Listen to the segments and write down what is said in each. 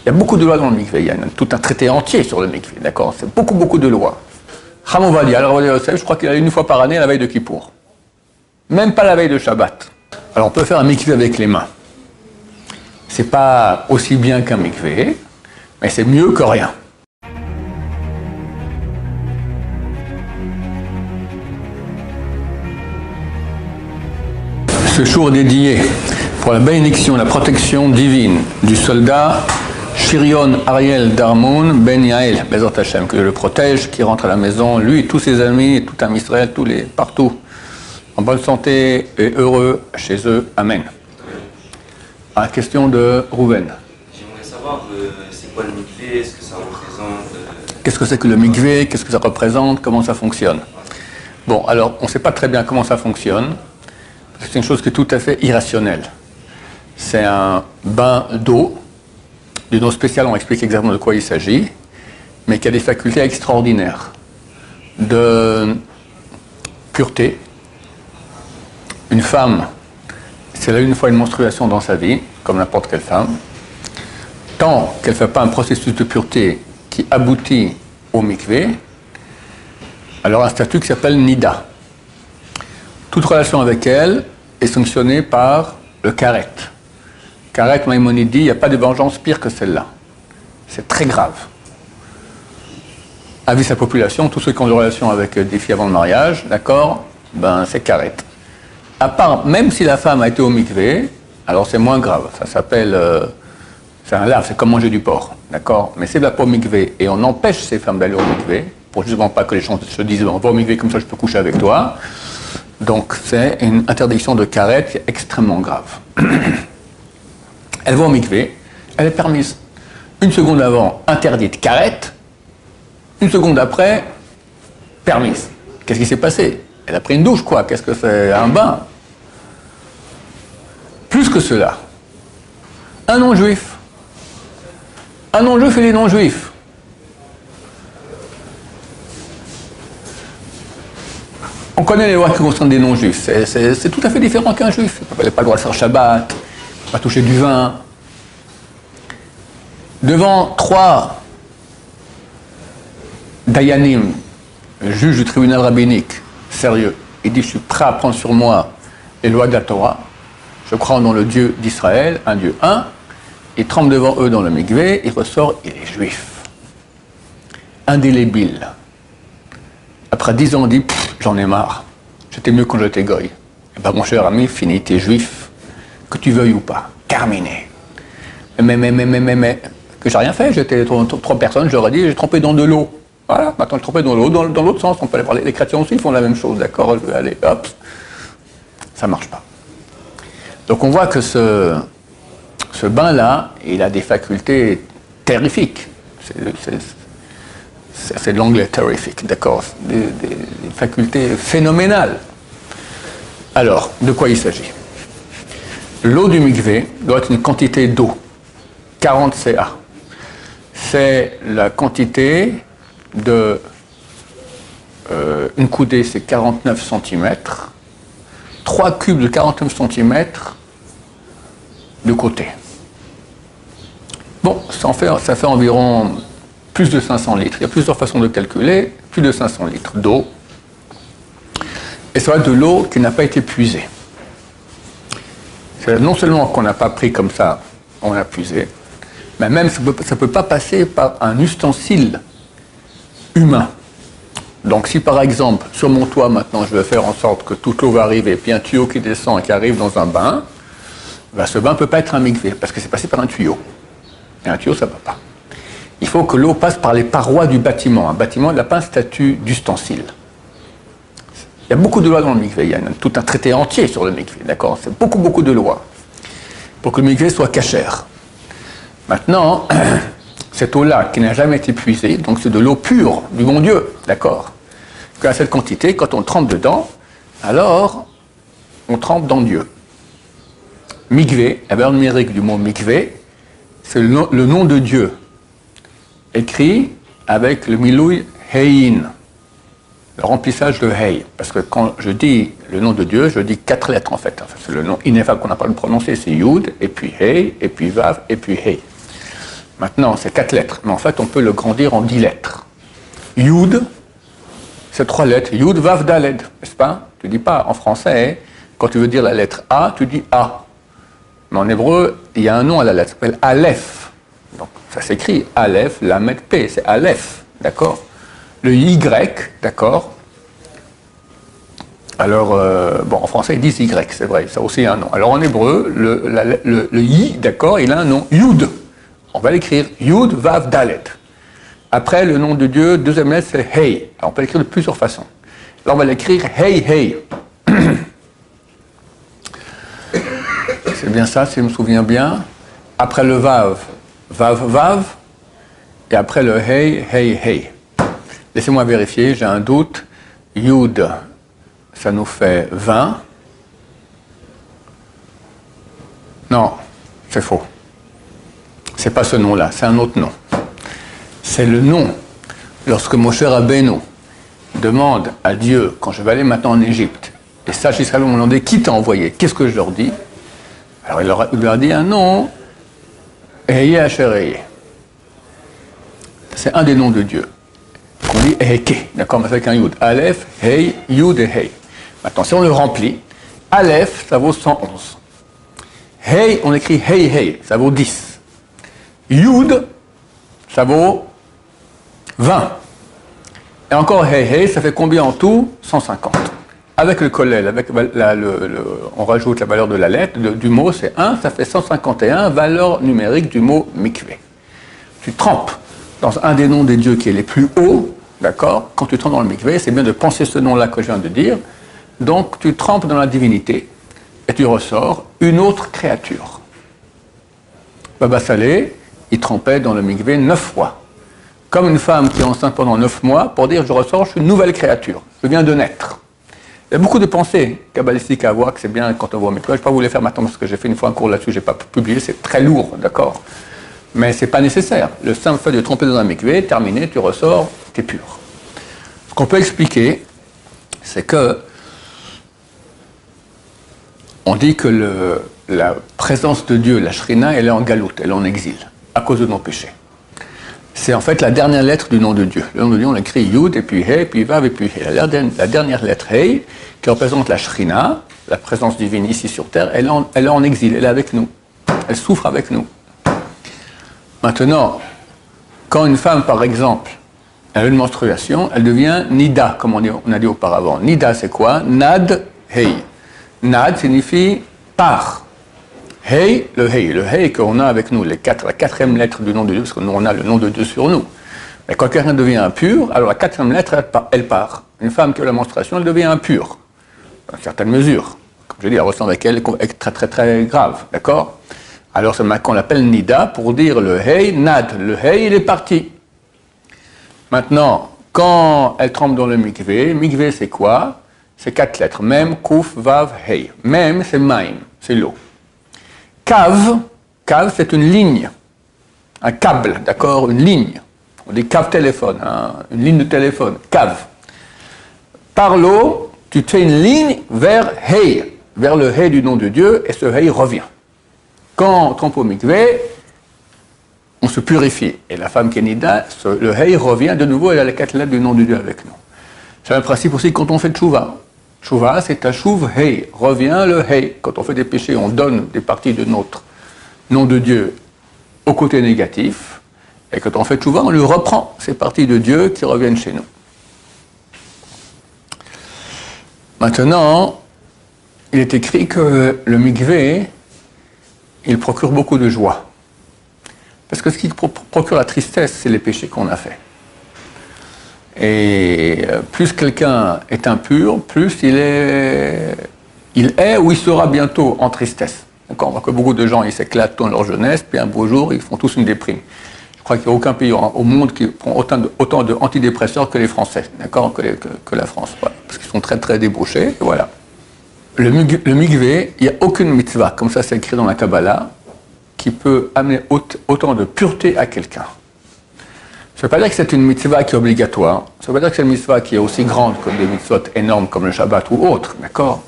Il y a beaucoup de lois dans le mikvé, il y a tout un traité entier sur le mikvé, d'accord? C'est beaucoup de lois. Chacham Ovadia, alors je crois qu'il allait une fois par année à la veille de Kippour. Même pas la veille de Shabbat. Alors on peut faire un mikvé avec les mains. C'est pas aussi bien qu'un mikvé, mais c'est mieux que rien. Ce jour est dédié pour la bénédiction et la protection divine du soldat Shirion Ariel Darmoun Ben Yael, Bezrat Hashem, que je le protège, qui rentre à la maison, lui, tous ses amis, tout un Israël, partout, en bonne santé et heureux chez eux. Amen. À la question de Rouven. J'aimerais savoir, c'est quoi le mikvé, est-ce que ça représente Qu'est-ce que c'est que le mikvé, qu'est-ce que ça représente, comment ça fonctionne? Bon, alors, on ne sait pas très bien comment ça fonctionne, parce que c'est une chose qui est tout à fait irrationnelle. C'est un bain d'eau, d'une eau spéciale, on explique exactement de quoi il s'agit, mais qui a des facultés extraordinaires de pureté. Une femme, c'est là une fois une menstruation dans sa vie, comme n'importe quelle femme, tant qu'elle ne fait pas un processus de pureté qui aboutit au mikvé, alors un statut qui s'appelle nida. Toute relation avec elle est sanctionnée par le karet. Karet, Maïmonide dit, il n'y a pas de vengeance pire que celle-là. C'est très grave. Avis sa population, tous ceux qui ont des relations avec des filles avant le mariage, d'accord, ben c'est karet. À part, même si la femme a été au mikvé, alors c'est moins grave. Ça s'appelle, c'est un lave, c'est comme manger du porc, d'accord. Mais c'est la pas au mikvé et on empêche ces femmes d'aller au mikvé pour justement pas que les gens se disent on va au mikvé comme ça je peux coucher avec toi. Donc c'est une interdiction de karet qui est extrêmement grave. Elle va au mikvé, elle est permise. Une seconde avant, interdite, karet. Une seconde après, permise. Qu'est-ce qui s'est passé? Elle a pris une douche, quoi. Qu'est-ce que c'est? Un bain. Plus que cela, un non-juif. Un non-juif et les non-juifs. On connaît les lois qui concernent des non-juifs. C'est tout à fait différent qu'un juif. Il n'a pas le droit de faire Shabbat, pas toucher du vin. Devant 3 dayanim, juges du tribunal rabbinique, sérieux, il dit, je suis prêt à prendre sur moi les lois de la Torah, je crois en le Dieu d'Israël, un Dieu un, il tremble devant eux dans le mikvé, il ressort, il est juif. Indélébile. Après 10 ans, on dit, j'en ai marre, j'étais mieux quand j'étais goy. Eh ben, mon cher ami, fini, t'es juif, que tu veuilles ou pas, terminé. Mais, que j'ai rien fait, j'étais 3 personnes, je leur ai dit, j'ai trempé dans de l'eau. Voilà, maintenant je trempais dans l'eau, dans l'autre sens, on peut aller parler. Les chrétiens aussi font la même chose, d'accord, je vais aller, hop, ça marche pas. Donc on voit que ce bain-là, il a des facultés terrifiques. C'est de l'anglais terrifique, d'accord, des facultés phénoménales. Alors, de quoi il s'agit? L'eau du mikvé doit être une quantité d'eau, 40 CA. C'est la quantité de une coudée, c'est 49 cm, 3 cubes de 49 cm de côté. Bon, ça fait environ plus de 500 litres. Il y a plusieurs façons de calculer, plus de 500 litres d'eau. Et ça va être de l'eau qui n'a pas été puisée. C'est non seulement qu'on n'a pas pris comme ça, on a puisé, mais même ça ne peut pas passer par un ustensile humain. Donc si par exemple, sur mon toit maintenant, je veux faire en sorte que toute l'eau va arriver, et puis un tuyau qui descend et qui arrive dans un bain, ben ce bain ne peut pas être un mikvé, parce que c'est passé par un tuyau. Et un tuyau, ça ne va pas. Il faut que l'eau passe par les parois du bâtiment. Un bâtiment, il n'a pas un statut d'ustensile. Il y a beaucoup de lois dans le mikvé, il y a tout un traité entier sur le mikvé, d'accord? C'est beaucoup de lois, pour que le mikvé soit cachère. Maintenant, cette eau-là, qui n'a jamais été puisée, donc c'est de l'eau pure, du bon Dieu, d'accord? Qu'à cette quantité, quand on trempe dedans, alors on trempe dans Dieu. Mikvé, la verbe numérique du mot mikvé, c'est le nom de Dieu, écrit avec le milouï hein, le remplissage de hey. Parce que quand je dis le nom de Dieu, je dis 4 lettres en fait. C'est le nom ineffable qu'on n'a pas le prononcer, c'est Yud, et puis hey, et puis Vav, et puis hey. Maintenant, c'est 4 lettres, mais en fait, on peut le grandir en 10 lettres. Yud, c'est 3 lettres. Yud, Vav, Daled, n'est-ce pas? Tu ne dis pas en français, quand tu veux dire la lettre A, tu dis A. Mais en hébreu, il y a un nom à la lettre, ça s'appelle Aleph. Donc, ça s'écrit Aleph, Lamed, P, c'est Aleph, d'accord? Le Y, d'accord? Alors, bon, en français, ils disent Y, c'est vrai, ça aussi a un nom. Alors, en hébreu, le Y, d'accord, il a un nom, Yud. On va l'écrire Yud, Vav, Dalet. Après, le nom de Dieu, deuxième lettre, c'est Hey. Alors, on peut l'écrire de plusieurs façons. Là, on va l'écrire Hey, Hey. C'est bien ça, si je me souviens bien. Après le Vav, Vav, Vav. Et après le Hey, Hey, Hey. Laissez-moi vérifier, j'ai un doute. Yud, ça nous fait 20. Non, c'est faux. C'est pas ce nom-là, c'est un autre nom. C'est le nom. Lorsque Moshe Rabbeinu demande à Dieu, quand je vais aller maintenant en Égypte, les sages Israël m'ont demandé qui t'a envoyé, qu'est-ce que je leur dis? Alors il leur a dit un nom, Eheye Asher Eheye. C'est un des noms de Dieu. On dit Eheke, d'accord, mais avec un Yud. Aleph, Hey, Yud et Hey. Maintenant, si on le remplit, Aleph, ça vaut 111. Hey, on écrit Hey, Hey, ça vaut 10. Yud, ça vaut 20. Et encore Hey, Hey, ça fait combien en tout? 150. Avec le kollel, avec on rajoute la valeur de la lettre, du mot, c'est 1, ça fait 151, valeur numérique du mot mikvé. Tu trempes dans un des noms des dieux qui est les plus hauts, d'accord? Quand tu trempes dans le mikvé, c'est bien de penser ce nom-là que je viens de dire. Donc, tu trempes dans la divinité et tu ressors une autre créature. Baba Salé, il trempait dans le mikvé 9 fois. Comme une femme qui est enceinte pendant 9 mois, pour dire je ressors, je suis une nouvelle créature, je viens de naître. Il y a beaucoup de pensées kabbalistiques à avoir, que c'est bien quand on voit au mikvé. Je ne vais pas vous les faire maintenant parce que j'ai fait une fois un cours là-dessus, je n'ai pas publié, c'est très lourd, d'accord? Mais ce n'est pas nécessaire. Le simple fait de tremper dans un mikvé, terminé, tu ressors, tu es pur. Ce qu'on peut expliquer, c'est que on dit que la présence de Dieu, la Shrina, elle est en galoute, elle est en exil, à cause de nos péchés. C'est en fait la dernière lettre du nom de Dieu. Le nom de Dieu, on l'écrit Yud, et puis Hey, puis Vav, et puis Hey. La dernière lettre Hey, qui représente la Shrina, la présence divine ici sur terre, elle est en exil, elle est avec nous. Elle souffre avec nous. Maintenant, quand une femme, par exemple, a une menstruation, elle devient Nida, comme on a dit auparavant. Nida, c'est quoi? Nad, Hey. Nad signifie par. Hey, le Hey qu'on a avec nous, la quatrième lettre du nom de Dieu, parce que nous, on a le nom de Dieu sur nous. Mais quand quelqu'un devient impur, alors la quatrième lettre, elle part. Une femme qui a la menstruation, elle devient impure, dans une certaine mesure. Comme je dis, elle ressent avec elle est très, très, très grave, d'accord? Alors c'est qu'on l'appelle Nida pour dire le Hey, Nad. Le Hey, il est parti. Maintenant, quand elle trempe dans le mikvé, c'est quoi? C'est 4 lettres. Mem, Kouf, Vav, Hey. Mem, c'est Maim, c'est l'eau. Kav, c'est une ligne. Un câble, d'accord? Une ligne. On dit cave téléphone, hein? Une ligne de téléphone. Kav. Par l'eau, tu fais une ligne vers Hey, vers le Hey du nom de Dieu, et ce Hey revient. Quand on trempe au mikvé, on se purifie. Et la femme qui est Nida, le Hey revient de nouveau, elle a les 4 lettres du nom de Dieu avec nous. C'est un principe aussi quand on fait Tchouva. Tchouva, c'est Tashuv Hey. Revient le Hey. Quand on fait des péchés, on donne des parties de notre nom de Dieu au côté négatif. Et quand on fait Tchouva, on lui reprend ces parties de Dieu qui reviennent chez nous. Maintenant, il est écrit que le mikvé, il procure beaucoup de joie. Parce que ce qui procure la tristesse, c'est les péchés qu'on a faits. Et plus quelqu'un est impur, plus il est ou il sera bientôt en tristesse. D'accord, on voit que beaucoup de gens ils s'éclatent dans leur jeunesse, puis un beau jour, ils font tous une déprime. Je crois qu'il n'y a aucun pays au monde qui prend autant de antidépresseurs que les Français, d'accord, que la France, voilà, parce qu'ils sont très très débauchés, et voilà. Le mikvé, il n'y a aucune mitzvah, comme ça c'est écrit dans la Kabbalah, qui peut amener autant de pureté à quelqu'un. Ça ne veut pas dire que c'est une mitzvah qui est obligatoire, ça ne veut pas dire que c'est une mitzvah qui est aussi grande que des mitzvot énormes comme le Shabbat ou autre, d'accord?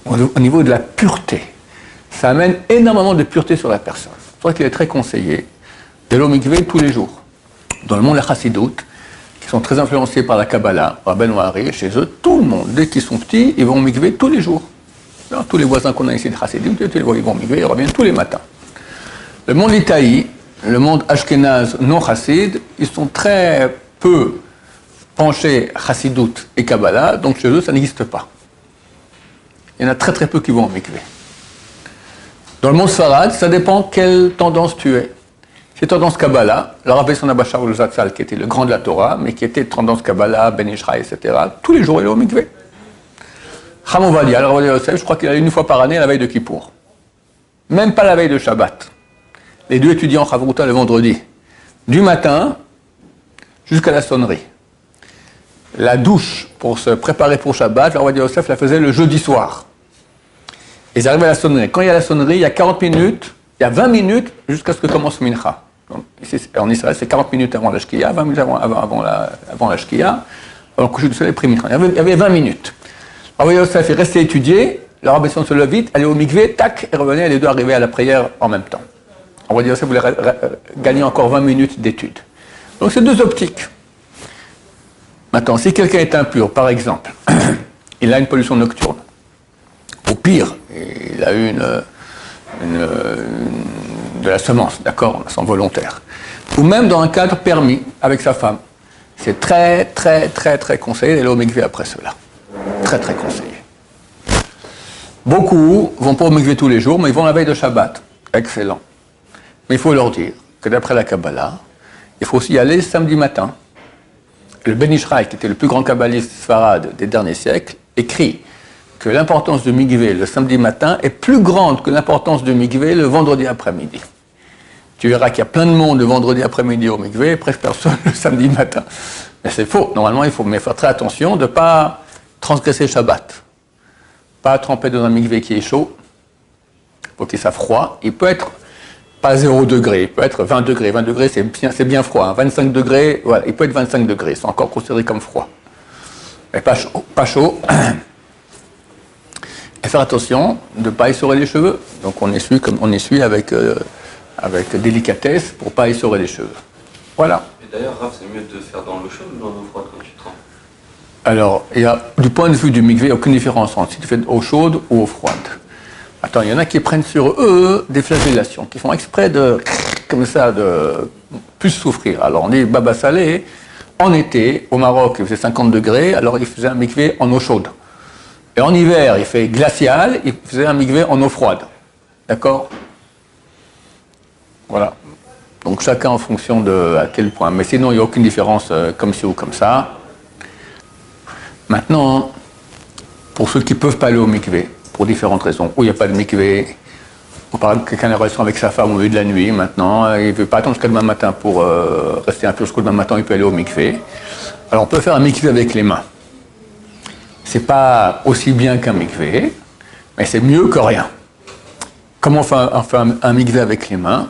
Au niveau de la pureté, ça amène énormément de pureté sur la personne. C'est pour ça qu'il est très conseillé d'aller au mikvé tous les jours. Dans le monde des Chassidout, qui sont très influencés par la Kabbalah, par Ben Wari, chez eux, tout le monde, dès qu'ils sont petits, ils vont au mikvé tous les jours. Alors, tous les voisins qu'on a ici de Chassidout, ils vont au mikvé, ils reviennent tous les matins. Le monde Itaï, le monde Ashkenaz non chassid, ils sont très peu penchés Chassidout et Kabbalah, donc chez eux, ça n'existe pas. Il y en a très très peu qui vont au mikvé. Dans le monde Sfarad, ça dépend quelle tendance tu es. C'est tendance Kabbalah, le Rav Besson Abba Shaul Zatzal, qui était le grand de la Torah, mais qui était tendance Kabbalah, Ben Ishraï, etc., tous les jours il est au mikvé. Chacham Ovadia, le Rav Ovadia Yosef, je crois qu'il allait une fois par année à la veille de Kippour. Même pas la veille de Shabbat. Les deux étudiants Chavruta le vendredi, du matin jusqu'à la sonnerie. La douche pour se préparer pour Shabbat, le Rav Ovadia Yosef la faisait le jeudi soir. Ils arrivaient à la sonnerie. Quand il y a la sonnerie, il y a 40 minutes, il y a 20 minutes jusqu'à ce que commence Mincha. Donc, ici, en Israël, c'est 40 minutes avant la Shkia, 20 minutes avant la Shkia, avant le coucher du soleil, après Mincha. Il y avait 20 minutes. Alors, Yosef est resté étudier, le Rav Besson se lève vite, allait au mikvé, tac, et revenait, et les deux arrivaient à la prière en même temps. Alors, Yosef voulait gagner encore 20 minutes d'études. Donc, c'est deux optiques. Maintenant, si quelqu'un est impur, par exemple, il a une pollution nocturne, au pire, il a eu de la semence, d'accord, sans volontaire. Ou même dans un cadre permis avec sa femme. C'est très, très, très, très conseillé d'aller au mikvé après cela. Très, très conseillé. Beaucoup vont pas au mikvé tous les jours, mais ils vont la veille de Shabbat. Excellent. Mais il faut leur dire que d'après la Kabbalah, il faut aussi y aller samedi matin. Le Ben Ishraï, qui était le plus grand kabbaliste sfarade des derniers siècles, écrit que l'importance du mikvé le samedi matin est plus grande que l'importance du mikvé le vendredi après-midi. Tu verras qu'il y a plein de monde le vendredi après-midi au mikvé, presque personne le samedi matin. Mais c'est faux. Normalement, il faut faire très attention de ne pas transgresser Shabbat. Pas tremper dans un mikvé qui est chaud, pour qu'il soit froid. Il peut être pas 0 degré, il peut être 20 degrés. 20 degrés, c'est bien froid. Hein. 25 degrés, voilà, il peut être 25 degrés. C'est encore considéré comme froid. Mais pas chaud. Pas chaud. Et faire attention de ne pas essorer les cheveux. Donc on essuie avec délicatesse pour ne pas essorer les cheveux. Voilà. Et d'ailleurs, Rav, c'est mieux de faire dans l'eau chaude ou dans l'eau froide quand tu trempes? Alors, il y a, du point de vue du mikvé, il n'y a aucune différence entre si tu fais de eau chaude ou eau froide. Attends, il y en a qui prennent sur eux des flagellations, qui font exprès de, comme ça, de plus souffrir. Alors on dit Baba Salé, en été, au Maroc, il faisait 50 degrés, alors il faisait un mikvé en eau chaude. Et en hiver, il fait glacial, il faisait un mikvé en eau froide. D'accord? Voilà. Donc chacun en fonction de à quel point. Mais sinon, il n'y a aucune différence comme ci ou comme ça. Maintenant, pour ceux qui ne peuvent pas aller au mikvé, pour différentes raisons, ou il n'y a pas de mikvé, ou par exemple quelqu'un a une relation avec sa femme au milieu de la nuit, maintenant, il ne veut pas attendre jusqu'à demain matin pour rester un peu jusqu'au demain matin, il peut aller au mikvé. Alors on peut faire un mikvé avec les mains. C'est pas aussi bien qu'un mikvé, mais c'est mieux que rien. Comment on fait un mikvé avec les mains?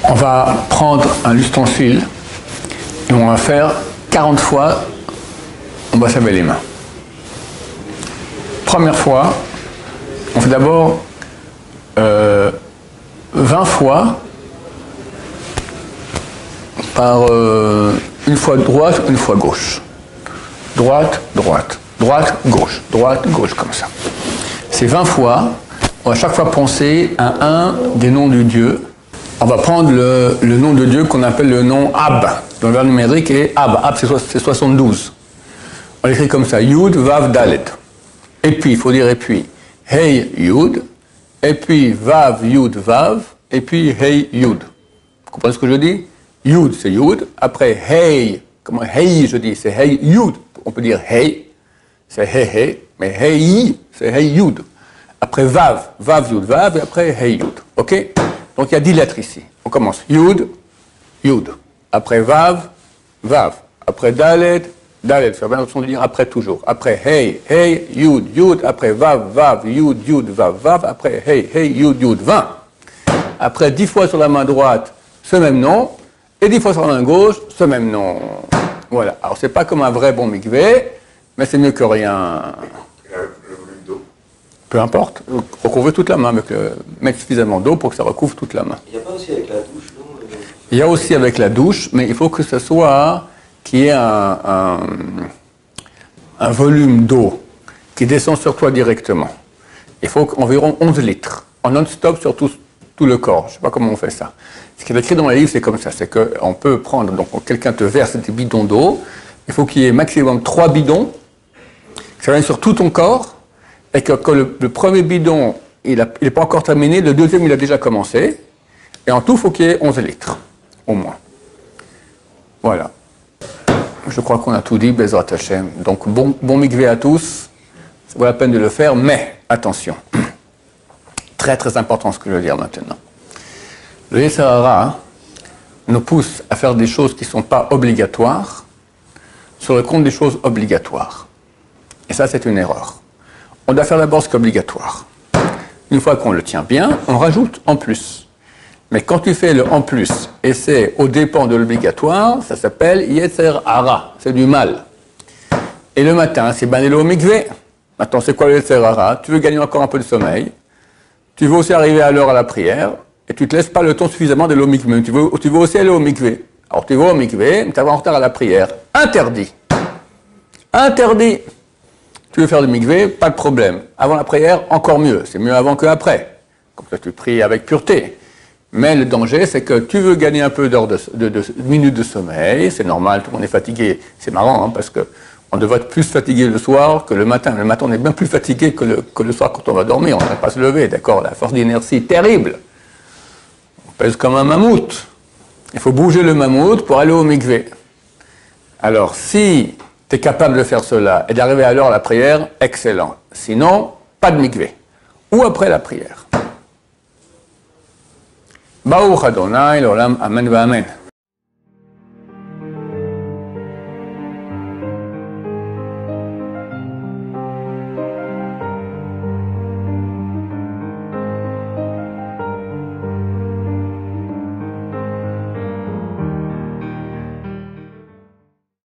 On va prendre un ustensile et on va faire 40 fois, on va se laver les mains. Première fois, on fait d'abord 20 fois par une fois droite, une fois gauche. Droite, droite. Droite, gauche, comme ça. C'est 20 fois, on va chaque fois penser à un des noms de Dieu. On va prendre le nom de Dieu qu'on appelle le nom Ab. Dans le verbe numérique, et Ab. Ab, c'est 72. On l'écrit comme ça, Yud, Vav, Dalet. Et puis, il faut dire, et puis, Hey, Yud, et puis, Vav, Yud, Vav, et puis, Hey, Yud. Vous comprenez ce que je dis? Yud, c'est Yud. Après, Hey, comment Hey, je dis, c'est Hey, Yud. On peut dire Hey. C'est Hey Hey, mais Hey, c'est Hey Yud. Après Vav, Vav Yud Vav, et après Hey Yud. Ok? Donc il y a 10 lettres ici. On commence Yud, Yud. Après Vav, Vav. Après Dalet, Dalet. C'est bien l'option de dire après toujours. Après Hey, Hey, Yud, Yud. Après Vav, Vav, Yud, Yud, Vav, Vav. Après Hey, Hey, Yud, Yud, 20. Après 10 fois sur la main droite, ce même nom. Et 10 fois sur la main gauche, ce même nom. Voilà. Alors c'est pas comme un vrai bon mikvé. Mais c'est mieux que rien. Le volume d'eau. Peu importe. Recouvrir toute la main, mettre suffisamment d'eau pour que ça recouvre toute la main. Il n'y a pas aussi avec la douche, non? Il y a aussi avec la douche, mais il faut que ce soit qu'il y ait un volume d'eau qui descend sur toi directement. Il faut environ 11 litres, en non-stop sur tout le corps. Je ne sais pas comment on fait ça. Ce qui est écrit dans les livres, c'est comme ça. C'est qu'on peut prendre, donc quelqu'un te verse des bidons d'eau, il faut qu'il y ait maximum 3 bidons, que ça vienne sur tout ton corps, et que quand le premier bidon, il n'est pas encore terminé, le deuxième, il a déjà commencé, et en tout, il faut qu'il y ait 11 litres, au moins. Voilà. Je crois qu'on a tout dit, Bezrat Hashem. Donc, bon mikvé à tous. Ça vaut la peine de le faire, mais attention. Très, très important ce que je veux dire maintenant. Le Yetzer Hara nous pousse à faire des choses qui ne sont pas obligatoires sur le compte des choses obligatoires. Et ça, c'est une erreur. On doit faire d'abord ce qui est obligatoire. Une fois qu'on le tient bien, on rajoute en plus. Mais quand tu fais le en plus, et c'est au dépens de l'obligatoire, ça s'appelle Yetzer Hara, c'est du mal. Et le matin, c'est Banelo Mikvé. Maintenant, c'est quoi le Yetzer Hara? Tu veux gagner encore un peu de sommeil, tu veux aussi arriver à l'heure à la prière, et tu ne te laisses pas le temps suffisamment d'aller au mikvé. Tu veux aussi aller au mikvé. Alors tu vas au mikvé, mais tu vas en retard à la prière. Interdit. Interdit. Tu veux faire du mikvé, pas de problème. Avant la prière, encore mieux. C'est mieux avant qu'après. Comme ça, tu pries avec pureté. Mais le danger, c'est que tu veux gagner un peu d'heures de minutes de sommeil. C'est normal, tout le monde est fatigué. C'est marrant, hein, parce qu'on devrait être plus fatigué le soir que le matin. Le matin, on est bien plus fatigué que le soir quand on va dormir. On ne va pas se lever, d'accord? La force d'inertie terrible. On pèse comme un mammouth. Il faut bouger le mammouth pour aller au mikvé. Alors, si tu es capable de faire cela et d'arriver à l'heure à la prière, excellent. Sinon, pas de mikvé. Ou après la prière. Baruch Adonai, l'olam, amen, amen.